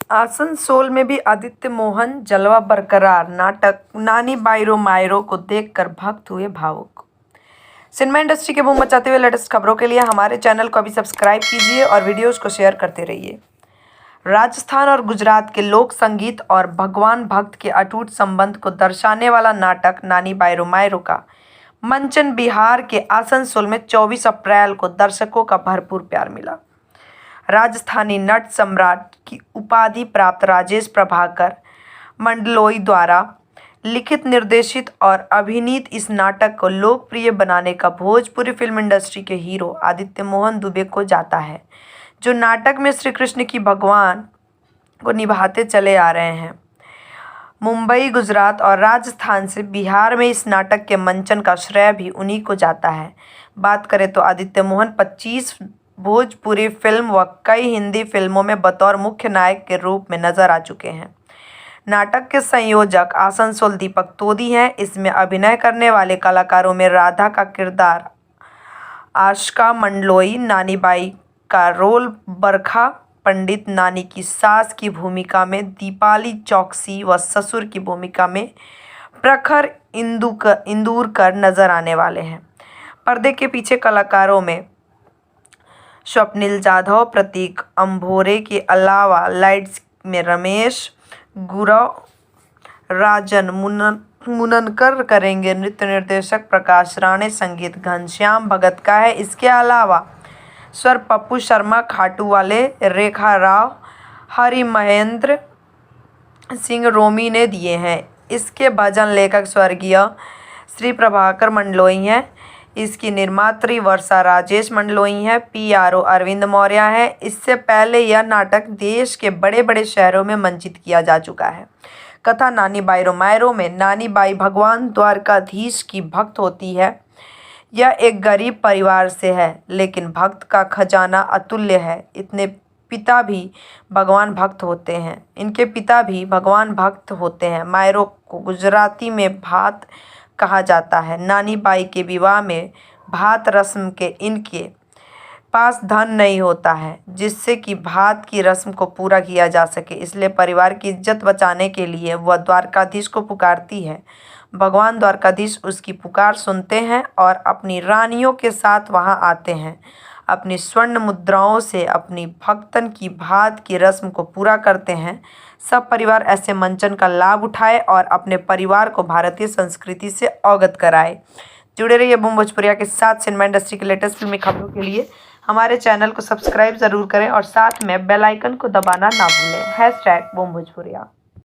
आसनसोल में भी आदित्य मोहन जलवा बरकरार। नाटक नानी बाईरो मायरो को देखकर भक्त हुए भावुक। सिनेमा इंडस्ट्री के बूम मचाते हुए लेटेस्ट खबरों के लिए हमारे चैनल को अभी सब्सक्राइब कीजिए और वीडियोस को शेयर करते रहिए। राजस्थान और गुजरात के लोक संगीत और भगवान भक्त के अटूट संबंध को दर्शाने वाला नाटक नानी बाईरो मायरो का मंचन बिहार के आसनसोल में 24 अप्रैल को दर्शकों का भरपूर प्यार मिला। राजस्थानी नट सम्राट की उपाधि प्राप्त राजेश प्रभाकर मंडलोई द्वारा लिखित, निर्देशित और अभिनीत इस नाटक को लोकप्रिय बनाने का भोजपुरी फिल्म इंडस्ट्री के हीरो आदित्य मोहन दुबे को जाता है, जो नाटक में श्री कृष्ण की भगवान को निभाते चले आ रहे हैं। मुंबई, गुजरात और राजस्थान से बिहार में इस नाटक के मंचन का श्रेय भी उन्हीं को जाता है। बात करें तो आदित्य मोहन 25 भोजपुरी फिल्म व कई हिंदी फिल्मों में बतौर मुख्य नायक के रूप में नजर आ चुके हैं। नाटक के संयोजक आसनसोल दीपक तोदी हैं। इसमें अभिनय करने वाले कलाकारों में राधा का किरदार आशका मंडलोई, नानी बाई का रोल बरखा पंडित, नानी की सास की भूमिका में दीपाली चौकसी व ससुर की भूमिका में प्रखर इंदूरकर नजर आने वाले हैं। पर्दे के पीछे कलाकारों में स्वप्निल जाधव, प्रतीक अंभोरे के अलावा लाइट्स में रमेश गुरव, राजन मुननकर करेंगे नृत्य। निर्देशक प्रकाश राणे, संगीत घनश्याम भगत का है। इसके अलावा स्वर पप्पू शर्मा, खाटू वाले, रेखा राव, हरि महेंद्र सिंह रोमी ने दिए हैं। इसके भजन लेखक स्वर्गीय श्री प्रभाकर मंडलोई हैं। इसकी निर्मात्री वर्षा राजेश मंडलोई हैं। PRO अरविंद मौर्य है। इससे पहले यह नाटक देश के बड़े बड़े शहरों में मंचित किया जा चुका है। कथा नानी बाईरो मायरो में नानी बाई भगवान द्वारकाधीश की भक्त होती है। यह एक गरीब परिवार से है, लेकिन भक्त का खजाना अतुल्य है। इनके पिता भी भगवान भक्त होते हैं। मायरो को गुजराती में भात कहा जाता है। नानी बाई के विवाह में भात रस्म के इनके पास धन नहीं होता है, जिससे कि भात की रस्म को पूरा किया जा सके। इसलिए परिवार की इज्जत बचाने के लिए वह द्वारकाधीश को पुकारती है। भगवान द्वारकाधीश उसकी पुकार सुनते हैं और अपनी रानियों के साथ वहां आते हैं। अपनी स्वर्ण मुद्राओं से अपनी भक्तन की भात की रस्म को पूरा करते हैं। सब परिवार ऐसे मंचन का लाभ उठाए और अपने परिवार को भारतीय संस्कृति से अवगत कराए। जुड़े रहिए बूम भोजपुरिया के साथ। सिनेमा इंडस्ट्री के लेटेस्ट फिल्मी खबरों के लिए हमारे चैनल को सब्सक्राइब जरूर करें और साथ में बेल आइकन को दबाना ना भूलें। #बूम भोजपुरिया।